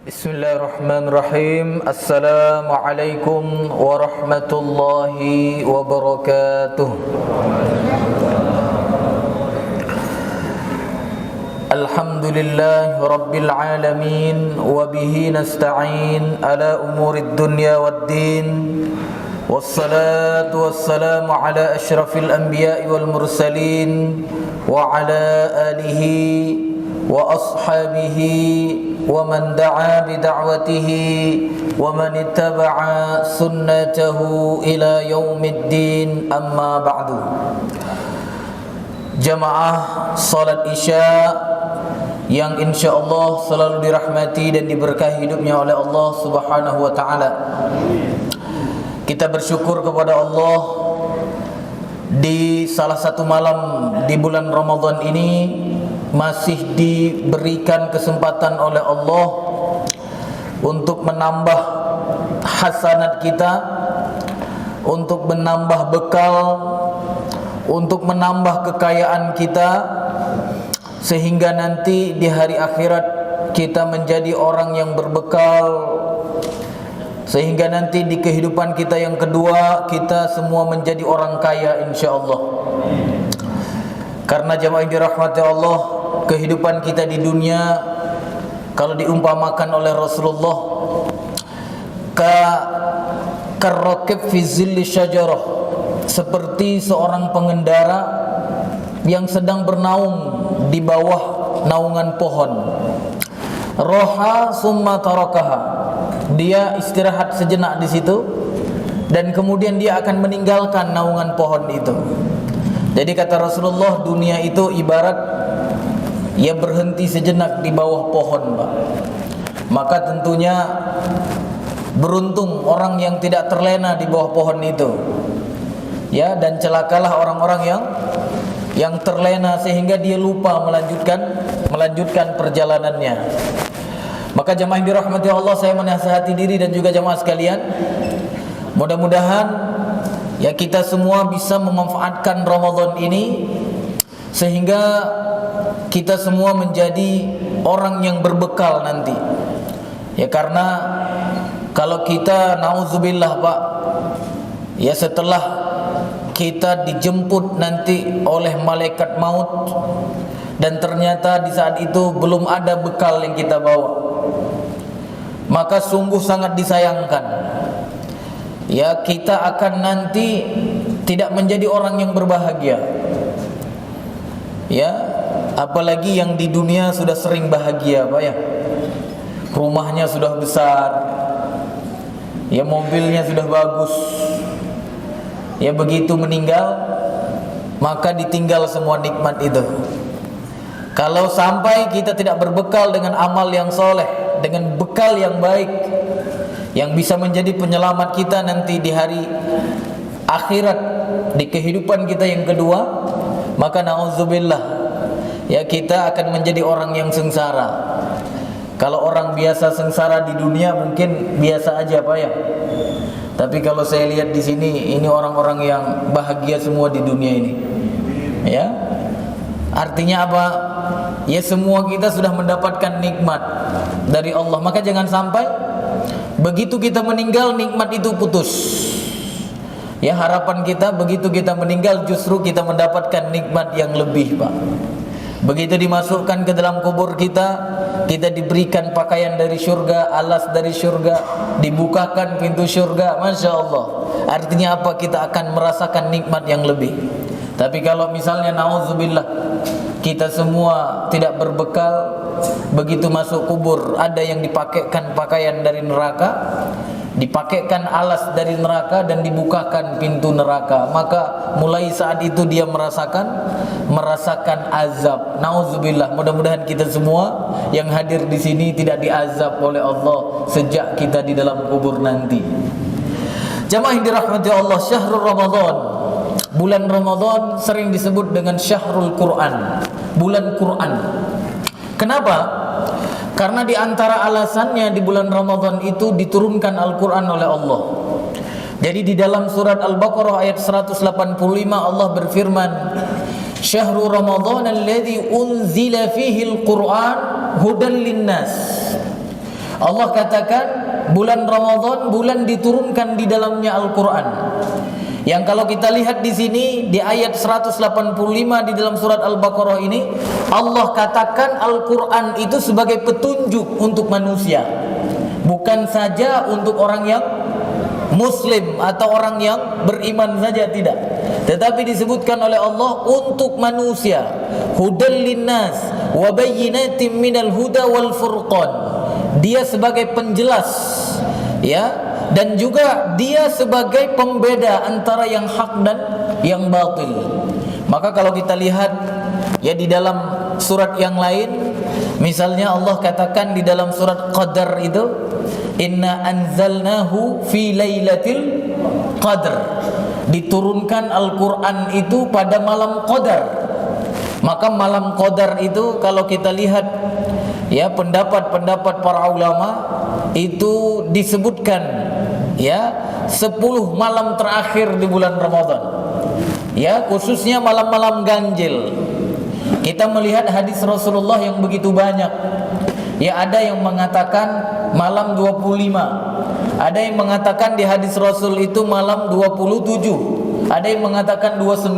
Bismillahirrahmanirrahim. Assalamualaikum warahmatullahi wabarakatuh. Alhamdulillahi rabbil alamin wa bihi nasta'in ala umurid dunya waddin. Wassalatu wassalamu ala asyrafil anbiya'i wal mursalin wa ala alihi wa ashabihi wa man da'a bi da'watihi wa man ittaba'a sunnatahu ila yaumiddin, amma ba'du. Jamaah salat Isya yang insyaallah selalu dirahmati dan diberkahi hidupnya oleh Allah Subhanahu wa taala. Kita bersyukur kepada Allah di salah satu malam di bulan Ramadan ini masih diberikan kesempatan oleh Allah untuk menambah hasanat kita, untuk menambah bekal, untuk menambah kekayaan kita, sehingga nanti di hari akhirat kita menjadi orang yang berbekal, sehingga nanti di kehidupan kita yang kedua kita semua menjadi orang kaya insyaallah. Karena jamaah yang dirahmati Allah, kehidupan kita di dunia kalau diumpamakan oleh Rasulullah karrakib fi zilli syajarah, seperti seorang pengendara yang sedang bernaung di bawah naungan pohon. Roha summa tarakaha, dia istirahat sejenak di situ dan kemudian dia akan meninggalkan naungan pohon itu. Jadi kata Rasulullah, dunia itu ibarat ia berhenti sejenak di bawah pohon, Pak. Maka tentunya beruntung orang yang tidak terlena di bawah pohon itu. Ya, dan celakalah orang-orang yang terlena sehingga dia lupa melanjutkan perjalanannya. Maka jemaah yang dirahmati Allah, saya menasihati diri dan juga jemaah sekalian, mudah-mudahan ya kita semua bisa memanfaatkan Ramadan ini sehingga kita semua menjadi orang yang berbekal nanti. Ya, karena kalau kita nauzubillah, Pak, ya setelah kita dijemput nanti oleh malaikat maut dan ternyata di saat itu belum ada bekal yang kita bawa, maka sungguh sangat disayangkan. Ya, kita akan nanti tidak menjadi orang yang berbahagia. Ya, apalagi yang di dunia sudah sering bahagia, Pak, ya. Rumahnya sudah besar, ya, mobilnya sudah bagus. Ya, begitu meninggal maka ditinggal semua nikmat itu. Kalau sampai kita tidak berbekal dengan amal yang soleh, dengan bekal yang baik yang bisa menjadi penyelamat kita nanti di hari akhirat, di kehidupan kita yang kedua, maka na'udzubillah, ya kita akan menjadi orang yang sengsara. Kalau orang biasa sengsara di dunia mungkin biasa aja, Pak, ya. Tapi kalau saya lihat di sini, ini orang-orang yang bahagia semua di dunia ini. Ya. Artinya apa? Ya, semua kita sudah mendapatkan nikmat dari Allah. Maka jangan sampai begitu kita meninggal nikmat itu putus. Ya, harapan kita begitu kita meninggal justru kita mendapatkan nikmat yang lebih, Pak. Begitu dimasukkan ke dalam kubur kita diberikan pakaian dari syurga, alas dari syurga, dibukakan pintu syurga, Masya Allah. Artinya apa? Kita akan merasakan nikmat yang lebih. Tapi kalau misalnya na'udzubillah, kita semua tidak berbekal, begitu masuk kubur ada yang dipakaikan pakaian dari neraka, dipakaikan alas dari neraka dan dibukakan pintu neraka, maka mulai saat itu dia merasakan azab. Nauzubillah. Mudah-mudahan kita semua yang hadir di sini tidak diazab oleh Allah sejak kita di dalam kubur nanti. Jamaah yang dirahmati Allah, syahrul Ramadan, bulan Ramadan sering disebut dengan syahrul Quran, bulan Quran. Kenapa? Karena di antara alasannya di bulan Ramadan itu diturunkan Al-Quran oleh Allah. Jadi di dalam surat Al-Baqarah ayat 185 Allah berfirman, Syahrul Ramadan alladzi unzila fihi al-Quran hudan linnas. Allah katakan bulan Ramadan bulan diturunkan di dalamnya Al-Qur'an. Yang kalau kita lihat di sini di ayat 185 di dalam surat Al-Baqarah ini, Allah katakan Al-Qur'an itu sebagai petunjuk untuk manusia. Bukan saja untuk orang yang muslim atau orang yang beriman saja, tidak. Tetapi disebutkan oleh Allah untuk manusia. Hudal linnas wa bayyinatin minal huda wal furqan. Dia sebagai penjelas, ya, dan juga dia sebagai pembeda antara yang hak dan yang batil. Maka kalau kita lihat ya di dalam surat yang lain, misalnya Allah katakan di dalam surat Qadar itu, inna anzalnahu fi lailatul qadr. Diturunkan Al-Qur'an itu pada malam Qadar. Maka malam Qadar itu kalau kita lihat ya pendapat-pendapat para ulama itu disebutkan ya 10 malam terakhir di bulan Ramadan. Ya, khususnya malam-malam ganjil. Kita melihat hadis Rasulullah yang begitu banyak. Ya, ada yang mengatakan malam 25. Ada yang mengatakan di hadis Rasul itu malam 27. Ada yang mengatakan 29.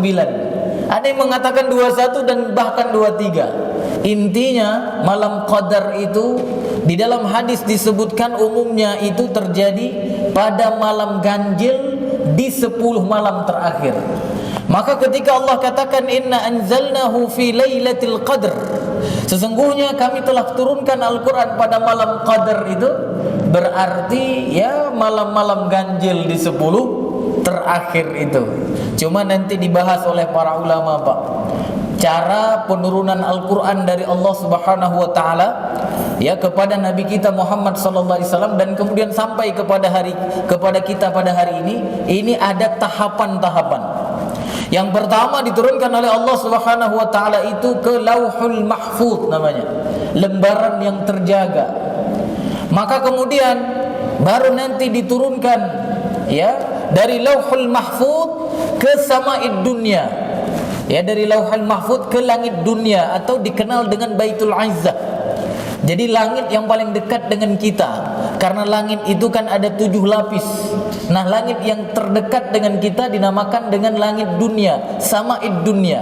Ada yang mengatakan 21 dan bahkan 23. Intinya malam Qadar itu di dalam hadis disebutkan umumnya itu terjadi pada malam ganjil di 10 malam terakhir. Maka ketika Allah katakan inna anzalnahu fi lailatul qadr, sesungguhnya kami telah turunkan Al-Qur'an pada malam Qadar itu, berarti ya malam-malam ganjil di 10 terakhir itu. Cuma nanti dibahas oleh para ulama, Pak, cara penurunan Al-Qur'an dari Allah Subhanahu wa taala ya kepada Nabi kita Muhammad sallallahu alaihi wasallam dan kemudian sampai kepada kita pada hari ini ada tahapan-tahapan. Yang pertama diturunkan oleh Allah Subhanahu wa taala itu ke Lauhul Mahfuz namanya, lembaran yang terjaga. Maka kemudian baru nanti diturunkan ya dari Lauhul Mahfuz ke Sama'id Dunya. Ya, dari Lauhul Mahfuz ke langit dunia atau dikenal dengan Baitul Izzah. Jadi langit yang paling dekat dengan kita. Karena langit itu kan ada 7 lapis. Nah, langit yang terdekat dengan kita dinamakan dengan langit dunia, Sama'id Dunya.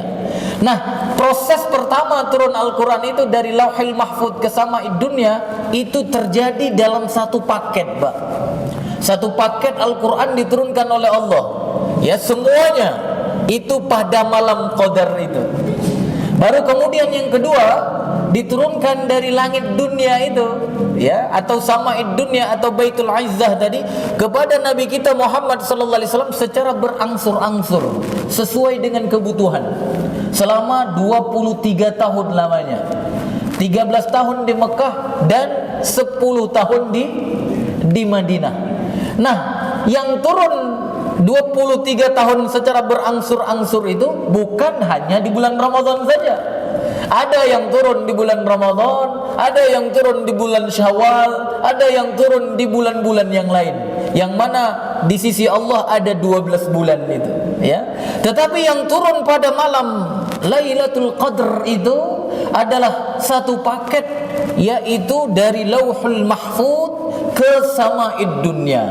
Nah, proses pertama turun Al-Quran itu dari Lauhul Mahfuz ke Sama'id Dunya itu terjadi dalam satu paket, Pak. Satu paket Al-Quran diturunkan oleh Allah. Ya, semuanya itu pada malam Qadar itu. Baru kemudian yang kedua diturunkan dari langit dunia itu ya, atau Sama'id Dunya atau Baitul Izzah tadi kepada Nabi kita Muhammad sallallahu alaihi wasallam secara berangsur-angsur sesuai dengan kebutuhan selama 23 tahun lamanya. 13 tahun di Mekah dan 10 tahun di Madinah. Nah, yang turun 23 tahun secara berangsur-angsur itu bukan hanya di bulan Ramadan saja. Ada yang turun di bulan Ramadan, ada yang turun di bulan Syawal, ada yang turun di bulan-bulan yang lain. Yang mana di sisi Allah ada 12 bulan itu, ya. Tetapi yang turun pada malam Lailatul Qadr itu adalah satu paket, yaitu dari Lauhul Mahfuz ke Sama'id Dunya.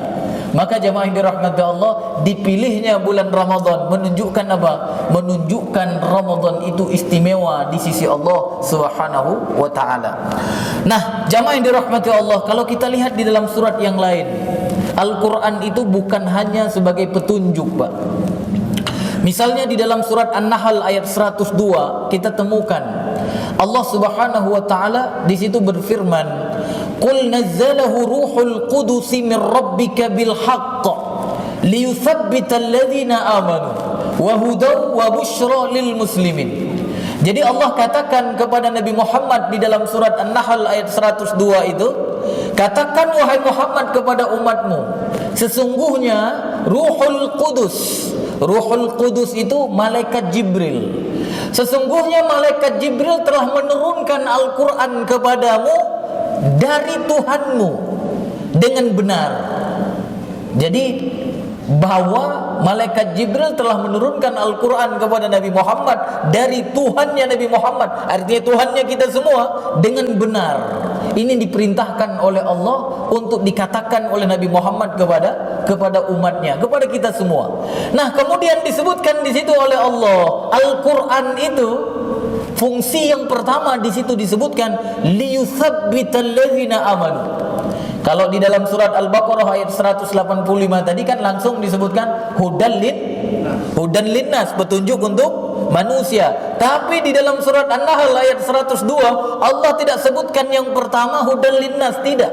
Maka jemaah yang dirahmati Allah, dipilihnya bulan Ramadan menunjukkan apa? Menunjukkan Ramadan itu istimewa di sisi Allah Subhanahu wa taala. Nah, jemaah yang dirahmati Allah, kalau kita lihat di dalam surat yang lain, Al-Qur'an itu bukan hanya sebagai petunjuk, Pak. Misalnya di dalam surat An-Nahl ayat 102 kita temukan Allah Subhanahu wa taala di situ berfirman, "Qul nazzalahu ruhul qudus min rabbika bil haqq liyuthabbital ladzina amanu wa hudaw wa busyra lil muslimin." Jadi Allah katakan kepada Nabi Muhammad di dalam surat An-Nahl ayat 102 itu, katakan wahai Muhammad kepada umatmu, sesungguhnya Ruhul Qudus. Ruhul Qudus itu malaikat Jibril. Sesungguhnya malaikat Jibril telah menurunkan Al-Qur'an kepadamu dari Tuhanmu dengan benar. Jadi bahwa malaikat Jibril telah menurunkan Al-Quran kepada Nabi Muhammad dari Tuhannya Nabi Muhammad, artinya Tuhannya kita semua, dengan benar. Ini diperintahkan oleh Allah untuk dikatakan oleh Nabi Muhammad kepada umatnya, kepada kita semua. Nah, kemudian disebutkan di situ oleh Allah, Al-Quran itu fungsi yang pertama di situ disebutkan liyuthabbital ladzina amanu. Kalau di dalam surat Al-Baqarah ayat 185 tadi kan langsung disebutkan hudan linnas, petunjuk untuk manusia. Tapi di dalam surat An-Nahl ayat 102 Allah tidak sebutkan yang pertama hudan linnas, tidak.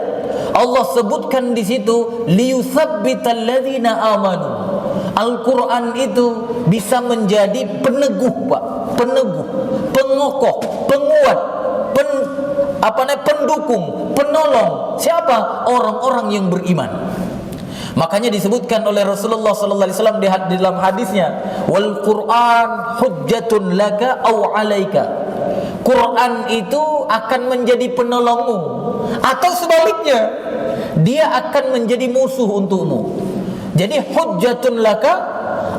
Allah sebutkan di situ liyuthabbital ladzina amanu. Al-Quran itu bisa menjadi peneguh, Pak, peneguh, pengokoh, penguat, pendukung, penolong. Siapa? Orang-orang yang beriman. Makanya disebutkan oleh Rasulullah sallallahu alaihi wasallam di dalam hadisnya, wal Quran hujjatun laka aw alaika. Quran itu akan menjadi penolongmu, atau sebaliknya dia akan menjadi musuh untukmu. Jadi hujjatun laka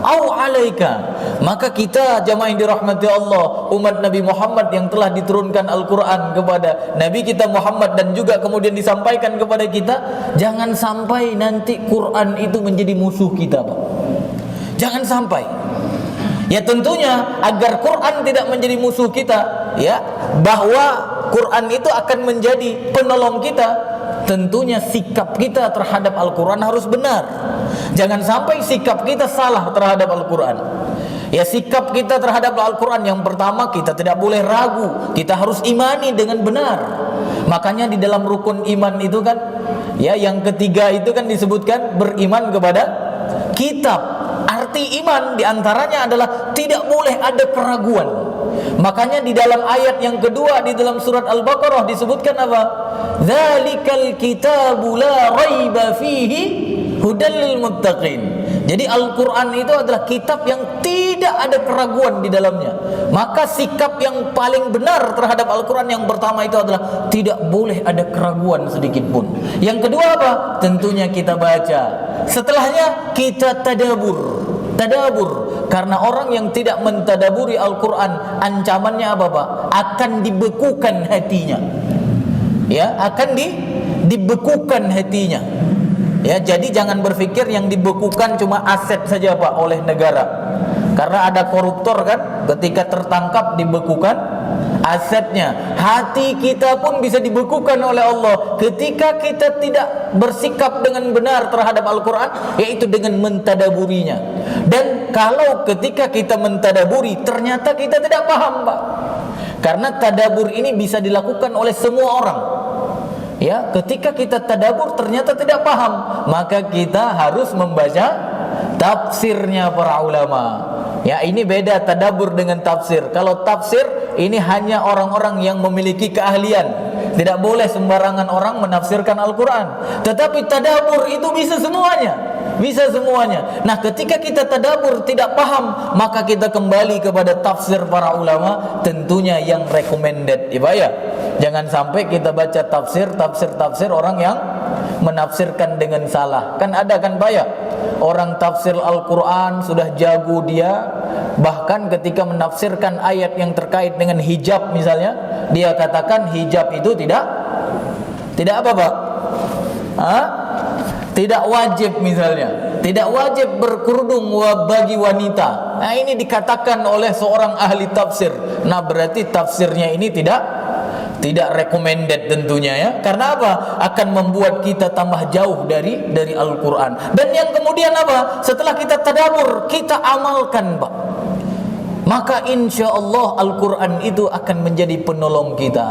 au alaika. Maka kita jamaah yang dirahmati Allah, umat Nabi Muhammad yang telah diturunkan Al-Quran kepada Nabi kita Muhammad dan juga kemudian disampaikan kepada kita, jangan sampai nanti Quran itu menjadi musuh kita, Pak. Jangan sampai. Ya tentunya agar Quran tidak menjadi musuh kita, ya, bahwa Quran itu akan menjadi penolong kita, tentunya sikap kita terhadap Al-Quran harus benar. Jangan sampai sikap kita salah terhadap Al-Quran. Ya, sikap kita terhadap Al-Quran yang pertama, kita tidak boleh ragu, kita harus imani dengan benar. Makanya di dalam rukun iman itu kan, ya, yang ketiga itu kan disebutkan beriman kepada kitab. Arti iman diantaranya adalah tidak boleh ada keraguan. Makanya di dalam ayat yang kedua di dalam surat Al-Baqarah disebutkan apa? Dzalikal kitabu la raiba fihi hudal lil muttaqin. Jadi Al-Quran itu adalah kitab yang tidak ada keraguan di dalamnya. Maka sikap yang paling benar terhadap Al-Quran yang pertama itu adalah tidak boleh ada keraguan sedikit pun. Yang kedua apa? Tentunya kita baca. Setelahnya kita tadabur. Karena orang yang tidak mentadaburi Al-Quran, ancamannya apa, Pak? Akan dibekukan hatinya. Ya, akan dibekukan hatinya. Ya, jadi jangan berpikir yang dibekukan cuma aset saja, Pak, oleh negara. Karena ada koruptor kan, ketika tertangkap dibekukan asetnya. Hati kita pun bisa dibekukan oleh Allah ketika kita tidak bersikap dengan benar terhadap Al-Quran, yaitu dengan mentadaburinya. Dan kalau ketika kita mentadaburi ternyata kita tidak paham, Pak, karena tadabur ini bisa dilakukan oleh semua orang. Ya, ketika kita tadabur ternyata tidak paham, maka kita harus membaca tafsirnya para ulama. Ya, ini beda tadabur dengan tafsir. Kalau tafsir ini hanya orang-orang yang memiliki keahlian. Tidak boleh sembarangan orang menafsirkan Al-Quran. Tetapi tadabur itu bisa semuanya. Bisa semuanya. Nah, ketika kita tadabur tidak paham, maka kita kembali kepada tafsir para ulama, tentunya yang recommended. Ya, jangan sampai kita baca tafsir orang yang menafsirkan dengan salah. Kan ada kan, Pak, ya? Orang tafsir Al-Quran sudah jago dia, bahkan ketika menafsirkan ayat yang terkait dengan hijab misalnya, dia katakan hijab itu tidak apa, Pak? Tidak wajib misalnya, tidak wajib berkerudung bagi wanita. Nah, ini dikatakan oleh seorang ahli tafsir. Nah, berarti tafsirnya ini tidak recommended tentunya, ya. Karena apa? Akan membuat kita tambah jauh dari Al-Quran. Dan yang kemudian apa? Setelah kita tadabur, kita amalkan, Pak. Maka insya Allah Al-Quran itu akan menjadi penolong kita.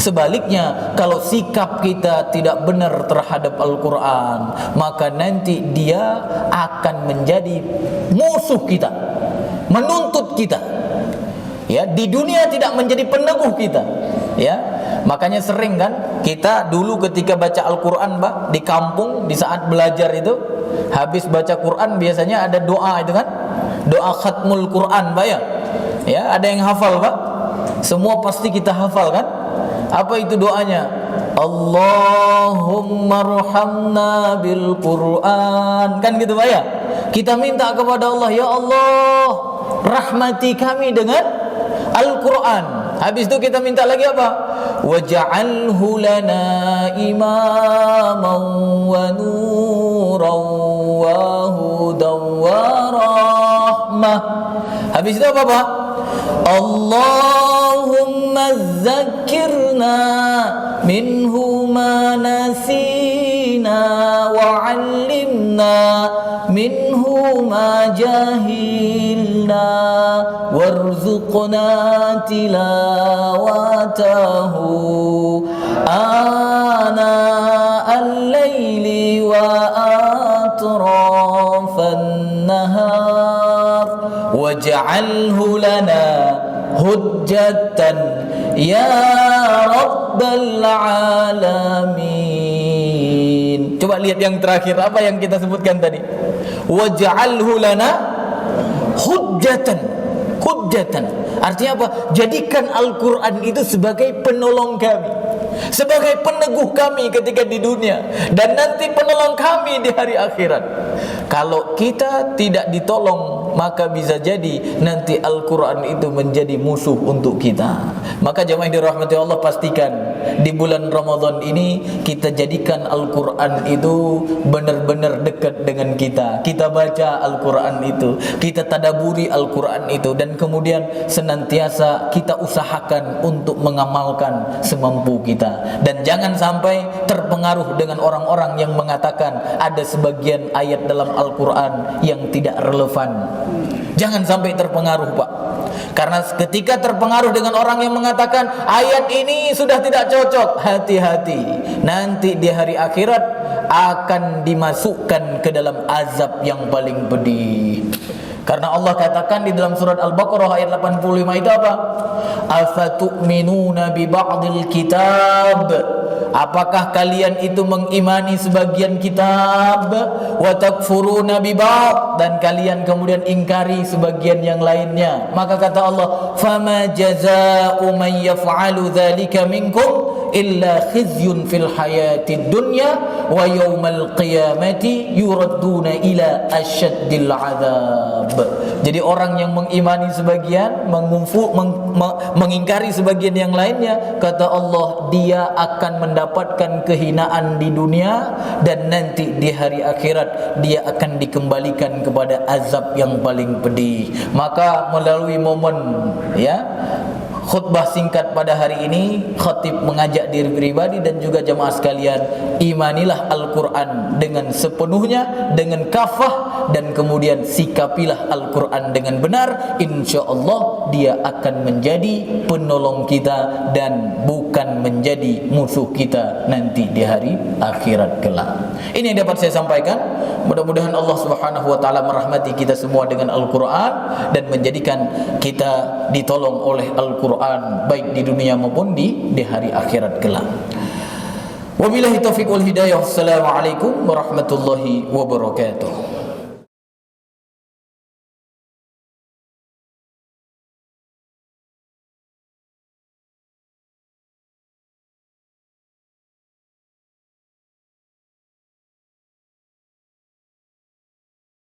Sebaliknya, kalau sikap kita tidak benar terhadap Al-Quran, maka nanti dia akan menjadi musuh kita, menuntut kita. Ya, di dunia tidak menjadi peneguh kita. Ya, makanya sering kan kita dulu ketika baca Al-Quran, Pak, di kampung, di saat belajar itu, habis baca Quran biasanya ada doa itu kan, doa khatmul Quran, Pak, ya. Ya, ada yang hafal, Pak? Semua pasti kita hafal kan? Apa itu doanya? Allahumma arhamna bil Quran, kan gitu, Pak, ya. Kita minta kepada Allah, ya Allah, rahmati kami dengan Al-Quran. Habis itu kita minta lagi apa? Waj'alhu lana imaman wa nuran wa hudan wa rahmah. Habis itu apa? Allahumma zakkirna minhu ma nasina wa 'allimna minhu ma jahilna warzuqna tilawatahu ana al-laili wa atrafan nahar waj'alhu lana hujjatan ya rabbal alamin. Coba lihat yang terakhir, apa yang kita sebutkan tadi? Waj'alhu lana hujjatan. Hujjatan artinya apa? Jadikan Al-Quran itu sebagai penolong kami, sebagai peneguh kami ketika di dunia, dan nanti penolong kami di hari akhirat. Kalau kita tidak ditolong, maka bisa jadi nanti Al-Quran itu menjadi musuh untuk kita. Maka jemaah yang dirahmati Allah, pastikan di bulan Ramadan ini kita jadikan Al-Quran itu benar-benar dekat dengan kita. Kita baca Al-Quran itu, kita tadaburi Al-Quran itu, dan kemudian senantiasa kita usahakan untuk mengamalkan semampu kita. Dan jangan sampai terpengaruh dengan orang-orang yang mengatakan ada sebagian ayat dalam Al-Quran yang tidak relevan. Jangan sampai terpengaruh, Pak. Karena ketika terpengaruh dengan orang yang mengatakan ayat ini sudah tidak cocok, hati-hati, nanti di hari akhirat akan dimasukkan ke dalam azab yang paling pedih. Karena Allah katakan di dalam surat Al-Baqarah ayat 85 itu apa? Afatu'minuna bi ba'dil kitab? Apakah kalian itu mengimani sebagian kitab? Wa takfuruna bi ba'd? Dan kalian kemudian ingkari sebagian yang lainnya. Maka kata Allah, fama jazaa'u man yaf'alu dzalika minkum illa khizyun fil hayatid dunya wa yaumal qiyamati yuradduna ila asyaddil adzab. Jadi orang yang mengimani sebagian, mengingkari sebagian yang lainnya, kata Allah, dia akan mendapatkan kehinaan di dunia, dan nanti di hari akhirat dia akan dikembalikan kepada azab yang paling pedih. Maka melalui momen khutbah singkat pada hari ini, khatib mengajak diri pribadi dan juga jemaah sekalian, imanilah Al-Quran dengan sepenuhnya, dengan kafah, dan kemudian sikapilah Al-Quran dengan benar. InsyaAllah dia akan menjadi penolong kita dan bukan menjadi musuh kita nanti di hari akhirat kelak. Ini yang dapat saya sampaikan. Mudah-mudahan Allah Subhanahu wa taala merahmati kita semua dengan Al-Quran dan menjadikan kita ditolong oleh Al-Quran baik di dunia maupun di hari akhirat kelak. Wabillahi taufiq wal hidayah. Wassalamualaikum warahmatullahi wabarakatuh.